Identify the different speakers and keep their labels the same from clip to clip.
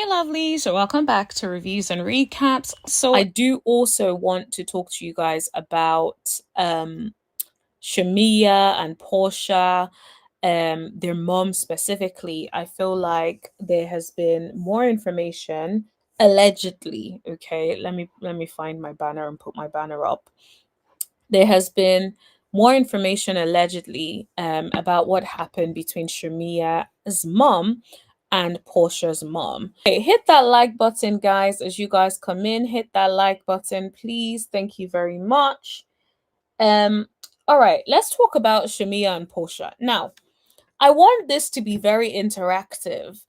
Speaker 1: Hey lovely, so welcome back to reviews and recaps. So I do also want to talk to you guys about Shamea and Porsha, their mom specifically. I feel like there has been more information allegedly. Okay, let me find my banner and put my banner up. There has been more information allegedly about what happened between Shamea's mom and Portia's mom. Okay, hit that like button, guys. As you guys come in, hit that like button, please. Thank you very much. Um, all right, let's talk about Shamea and Porsha. Now, I want this to be very interactive.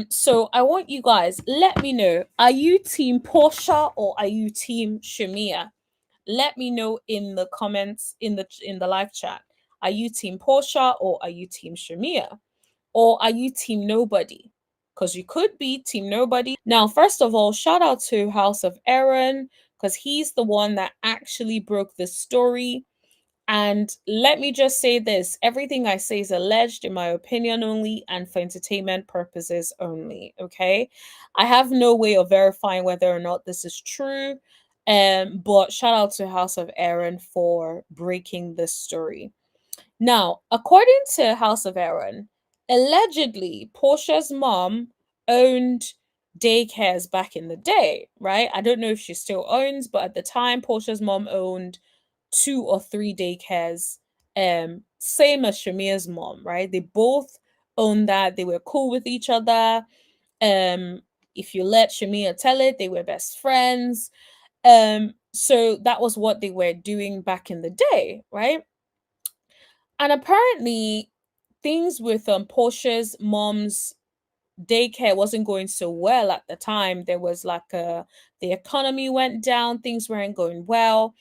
Speaker 1: So I want you guys, let me know, are you team Porsha or are you team Shamea? Let me know in the comments in the live chat. Are you team Porsha or are you team Shamea? Or are you team nobody? Because you could be team nobody. Now, first of all, shout out to House of Aaron, because he's the one that actually broke the story. And let me just say this, everything I say is alleged in my opinion only and for entertainment purposes only. Okay. I have no way of verifying whether or not this is true. But shout out to House of Aaron for breaking this story. Now, according to House of Aaron, allegedly Portia's mom owned daycares back in the day, right? I don't know if she still owns, but at the time, Portia's mom owned 2 or 3 daycares, same as Shamea's mom, right? They both owned that. They were cool with each other. Um, if you let Shamea tell it, they were best friends. So that was what they were doing back in the day, right? And apparently, things with Portia's mom's daycare wasn't going so well at the time. There was like the economy went down, things weren't going well.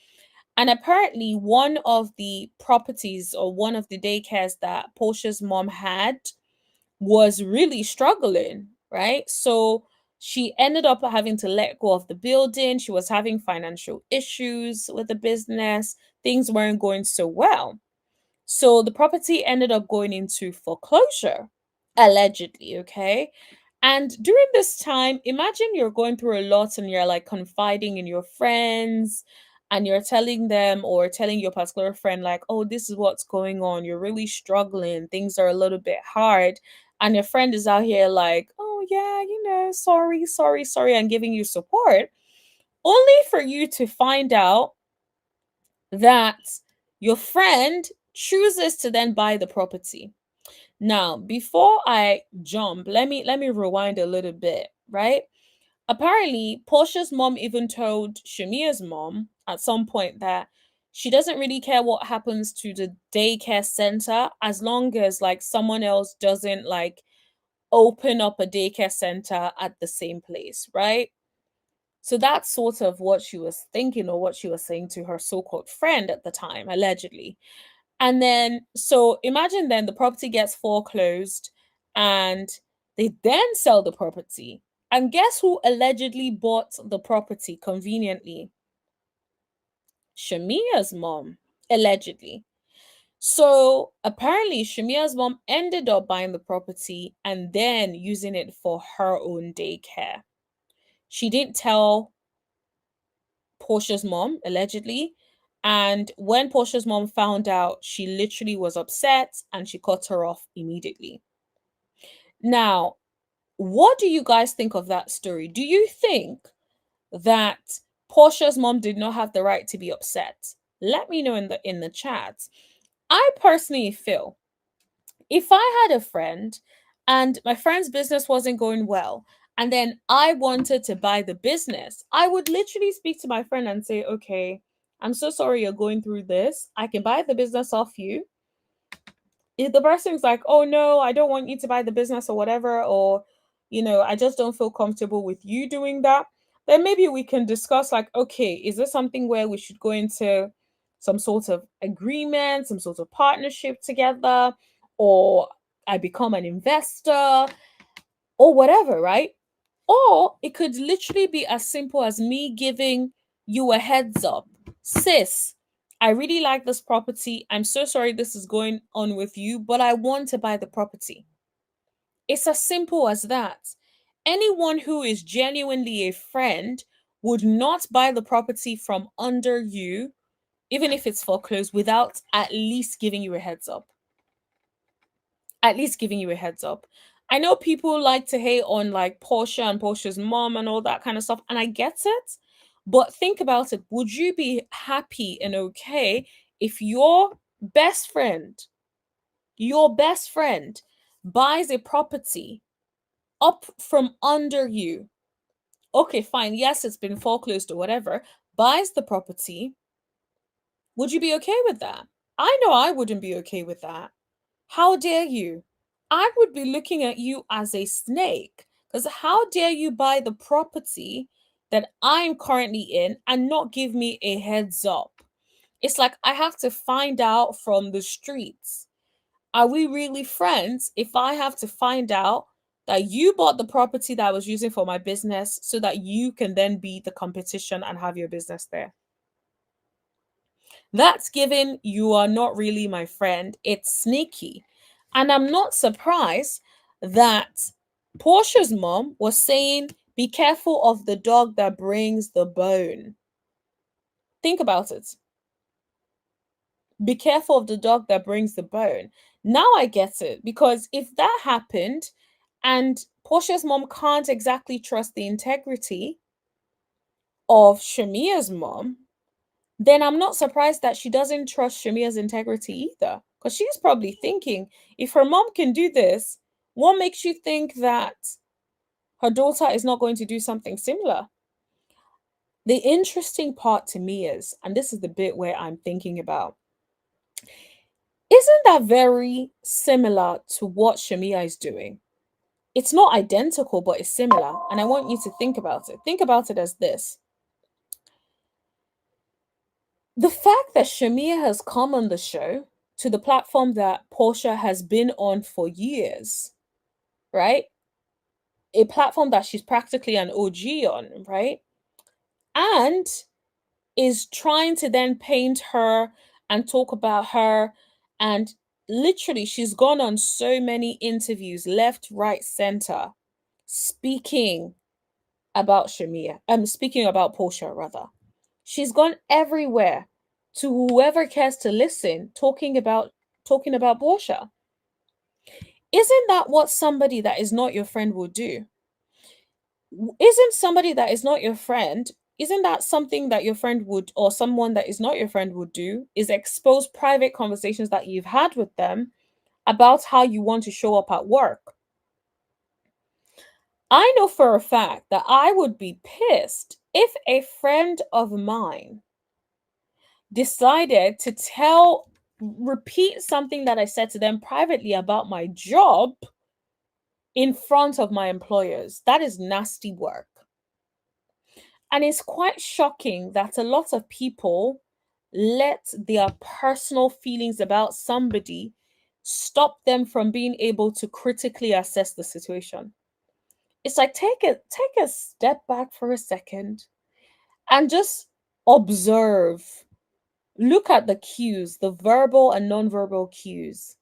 Speaker 1: And apparently, one of the properties or one of the daycares that Portia's mom had was really struggling, right? So she ended up having to let go of the building. She was having financial issues with the business. Things weren't going so well. So the property ended up going into foreclosure, allegedly, okay? And during this time, imagine you're going through a lot and you're like confiding in your friends and you're telling them or telling your particular friend, like, oh, this is what's going on. You're really struggling. Things are a little bit hard. And your friend is out here like, oh, yeah, sorry, sorry, sorry, and giving you support, only for you to find out that your friend chooses to then buy the property. Now, before I jump, let me rewind a little bit, right? Apparently, Portia's mom even told Shamea's mom at some point that she doesn't really care what happens to the daycare center as long as like someone else doesn't like open up a daycare center at the same place, right? So that's sort of what she was thinking or what she was saying to her so-called friend at the time, allegedly. And then, so imagine then the property gets foreclosed and they then sell the property. And guess who allegedly bought the property conveniently? Shamea's mom, allegedly. So apparently, Shamea's mom ended up buying the property and then using it for her own daycare. She didn't tell Portia's mom, allegedly. And when Portia's mom found out, she literally was upset and she cut her off immediately. Now, what do you guys think of that story? Do you think that Portia's mom did not have the right to be upset? Let me know in the chat. I personally feel if I had a friend and my friend's business wasn't going well, and then I wanted to buy the business, I would literally speak to my friend and say, okay, I'm so sorry you're going through this. I can buy the business off you. If the person's like, oh no, I don't want you to buy the business or whatever, or, I just don't feel comfortable with you doing that, then maybe we can discuss, like, okay, is this something where we should go into some sort of agreement, some sort of partnership together, or I become an investor or whatever, right? Or it could literally be as simple as me giving you a heads up. Sis, I really like this property. I'm so sorry this is going on with you, but I want to buy the property. It's as simple as that. Anyone who is genuinely a friend would not buy the property from under you, even if it's foreclosed, without at least giving you a heads up. At least giving you a heads up. I know people like to hate on like Porsha and Porsha's mom and all that kind of stuff, and I get it. But think about it. Would you be happy and okay if your best friend buys a property up from under you? Okay, fine. Yes, it's been foreclosed or whatever. Buys the property. Would you be okay with that? I know I wouldn't be okay with that. How dare you? I would be looking at you as a snake. Because how dare you buy the property that I'm currently in and not give me a heads up? It's like I have to find out from the streets. Are we really friends if I have to find out that you bought the property that I was using for my business so that you can then be the competition and have your business there? That's given you are not really my friend. It's sneaky. And I'm not surprised that Portia's mom was saying, be careful of the dog that brings the bone. Think about it. Be careful of the dog that brings the bone. Now I get it. Because if that happened and Portia's mom can't exactly trust the integrity of Shamea's mom, then I'm not surprised that she doesn't trust Shamea's integrity either. Because she's probably thinking, if her mom can do this, what makes you think that her daughter is not going to do something similar? The interesting part to me is, and this is the bit where I'm thinking about, isn't that very similar to what Shamea is doing? It's not identical, but it's similar. And I want you to think about it. Think about it as this. The fact that Shamea has come on the show to the platform that Porsha has been on for years, right? A platform that she's practically an OG on, right? And is trying to then paint her and talk about her. And literally, she's gone on so many interviews, left, right, center, speaking about Shamea. Speaking about Porsha, rather. She's gone everywhere to whoever cares to listen, talking about Porsha. Isn't that what somebody that is not your friend will do? Isn't somebody that is not your friend, isn't that something that your friend would, or someone that is not your friend would do, is expose private conversations that you've had with them about how you want to show up at work? I know for a fact that I would be pissed if a friend of mine decided to repeat something that I said to them privately about my job in front of my employers. That is nasty work. And it's quite shocking that a lot of people let their personal feelings about somebody stop them from being able to critically assess the situation. It's like take a step back for a second and just observe. Look at the cues, the verbal and nonverbal cues.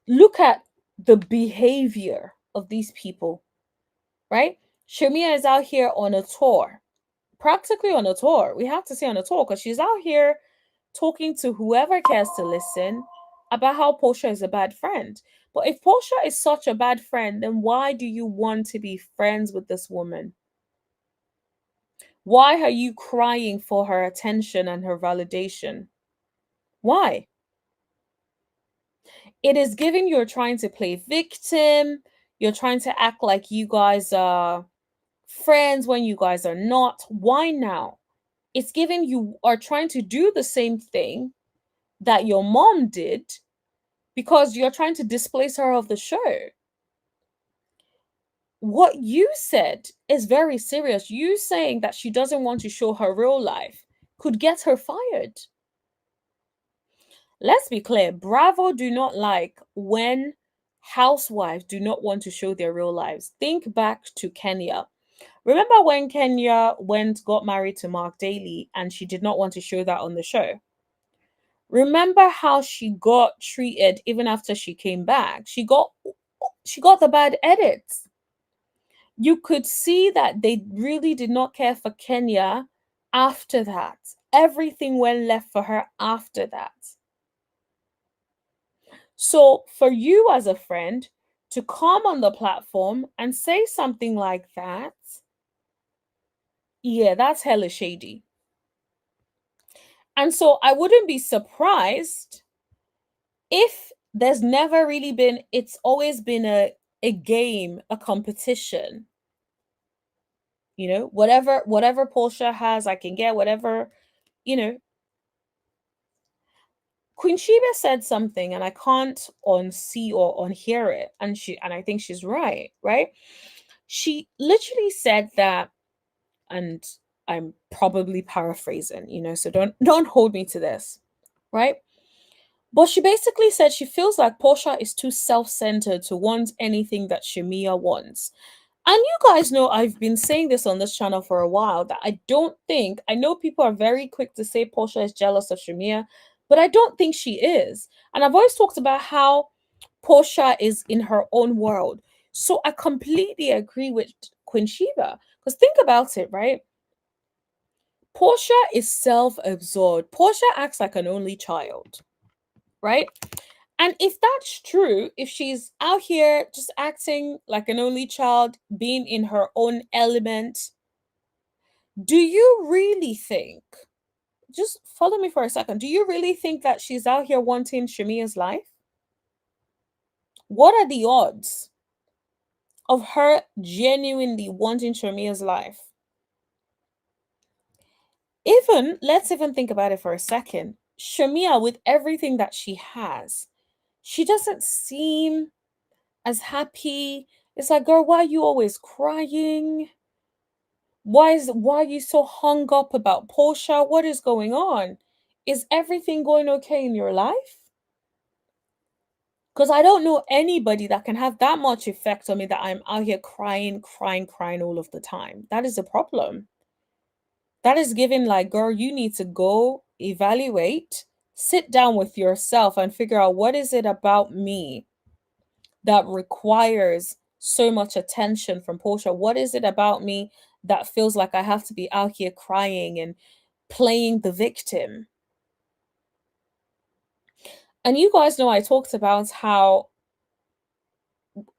Speaker 1: Look at the behavior of these people, right? Shamia is out here on a tour, practically on a tour. We have to say on a tour because she's out here talking to whoever cares to listen about how Porsha is a bad friend. But if Porsha is such a bad friend, then why do you want to be friends with this woman? Why are you crying for her attention and her validation? Why? It is giving you're trying to play victim. You're trying to act like you guys are friends when you guys are not. Why now? It's giving you are trying to do the same thing that your mom did because you're trying to displace her of the show. What you said is very serious. You saying that she doesn't want to show her real life could get her fired. Let's be clear, Bravo do not like when housewives do not want to show their real lives. Think back to Kenya. Remember when Kenya got married to Mark Daly and she did not want to show that on the show? Remember how she got treated even after she came back? She got the bad edits. You could see that they really did not care for Kenya after that. Everything went left for her after that. So, for you as a friend to come on the platform and say something like that, yeah, that's hella shady. And so, I wouldn't be surprised if there's never really been, it's always been a game, a competition. You know, whatever Porsha has, I can get whatever, you know. Queen Sheba said something and I can't unsee or unhear it. And I think she's right, right? She literally said that, and I'm probably paraphrasing, so don't hold me to this, right? But she basically said she feels like Portia is too self-centered to want anything that Shamea wants. And you guys know I've been saying this on this channel for a while that I know people are very quick to say Portia is jealous of Shamea, but I don't think she is. And I've always talked about how Portia is in her own world. So I completely agree with Queen Sheba. Because think about it, right? Portia is self-absorbed. Portia acts like an only child, right? And if that's true, if she's out here just acting like an only child, being in her own element, do you really think, just follow me for a second, do you really think that she's out here wanting Shamea's life? What are the odds of her genuinely wanting Shamea's life? Let's even think about it for a second. Shamea, with everything that she has, she doesn't seem as happy. It's like, girl, why are you always crying? Why are you so hung up about Porsha? What is going on? Is everything going okay in your life? Because I don't know anybody that can have that much effect on me that I'm out here crying, crying, crying all of the time. That is a problem. That is giving like, girl, you need to go evaluate, sit down with yourself and figure out what is it about me that requires so much attention from Porsha? What is it about me that feels like I have to be out here crying and playing the victim? And you guys know I talked about how,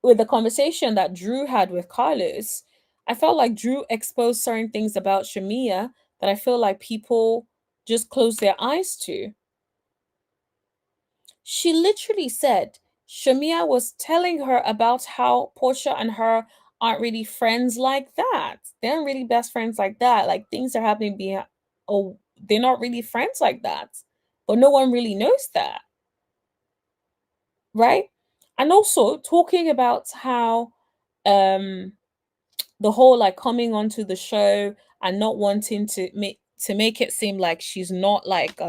Speaker 1: with the conversation that Drew had with Carlos, I felt like Drew exposed certain things about Shamea that I feel like people just close their eyes to. She literally said Shamea was telling her about how Porsha and her aren't really friends like that. They aren't really best friends like that. Like things are happening behind. Oh, they're not really friends like that. But no one really knows that, right? And also talking about how um the whole like coming onto the show and not wanting to make it seem like she's not like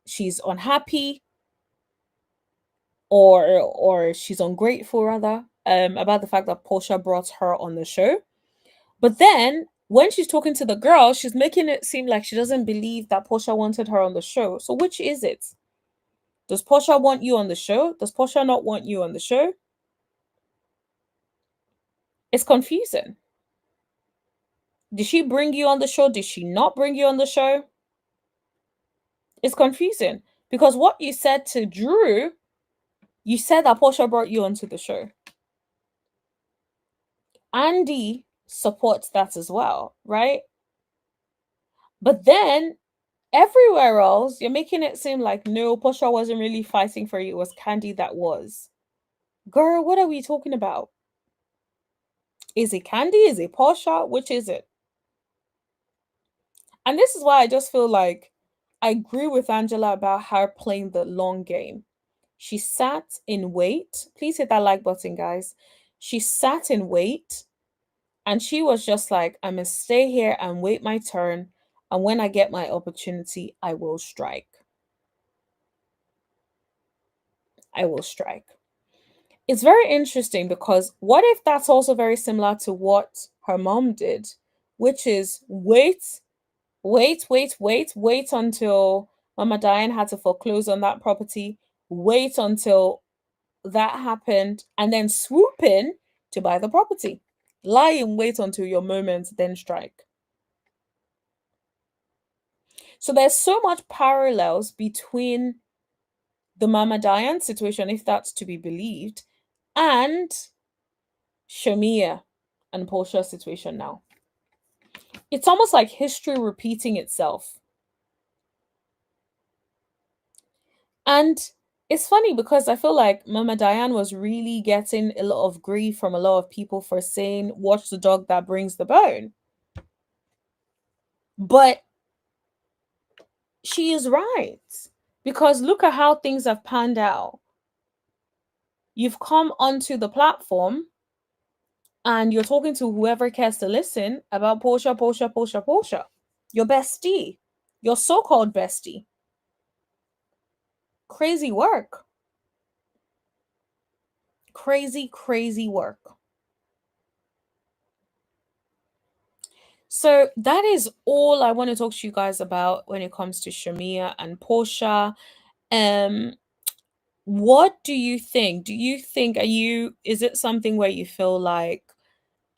Speaker 1: she's unhappy or she's ungrateful rather about the fact that Portia brought her on the show. But then when she's talking to the girl, she's making it seem like she doesn't believe that Portia wanted her on the show. So which is it? Does Portia want you on the show? Does Portia not want you on the show? It's confusing. Did she bring you on the show? Did she not bring you on the show? It's confusing because what you said to Drew, you said that Portia brought you onto the show. Andy supports that as well, right? But then everywhere else, you're making it seem like no, Portia wasn't really fighting for you. It was Candy that was. Girl, what are we talking about? Is it Candy? Is it Portia? Which is it? And this is why I just feel like I agree with Angela about her playing the long game. She sat in wait. Please hit that like button, guys. She sat in wait and she was just like, I'm going to stay here and wait my turn. And when I get my opportunity, I will strike. I will strike. It's very interesting because what if that's also very similar to what her mom did, which is wait until Mama Diane had to foreclose on that property, wait until that happened, and then swoop in to buy the property. Lie in wait until your moment, then strike. So there's so much parallels between the Mama Diane situation, if that's to be believed, and Shamea and Porsha's situation now. It's almost like history repeating itself. And it's funny because I feel like Mama Diane was really getting a lot of grief from a lot of people for saying, watch the dog that brings the bone. But she is right. Because look at how things have panned out. You've come onto the platform and you're talking to whoever cares to listen about Porsha. Your bestie. Your so-called bestie. Crazy work. Crazy work. So that is all I want to talk to you guys about when it comes to Shamea and Porsha. Um, what do you think? Is it something where you feel like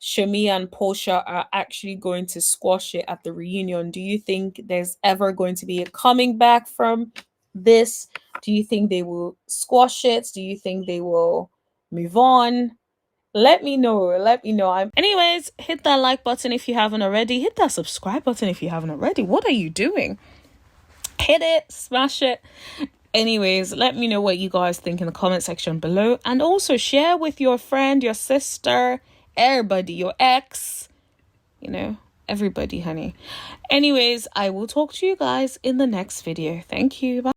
Speaker 1: Shamea and Porsha are actually going to squash it at the reunion? Do you think there's ever going to be a coming back from this? Do you think they will squash it? Do you think they will move on? Let me know. Let me know. Anyways, hit that like button if you haven't already. Hit that subscribe button if you haven't already. What are you doing? Hit it, smash it. Anyways, let me know what you guys think in the comment section below. And also share with your friend, your sister, everybody, your ex, everybody, honey. Anyways, I will talk to you guys in the next video. Thank you. Bye.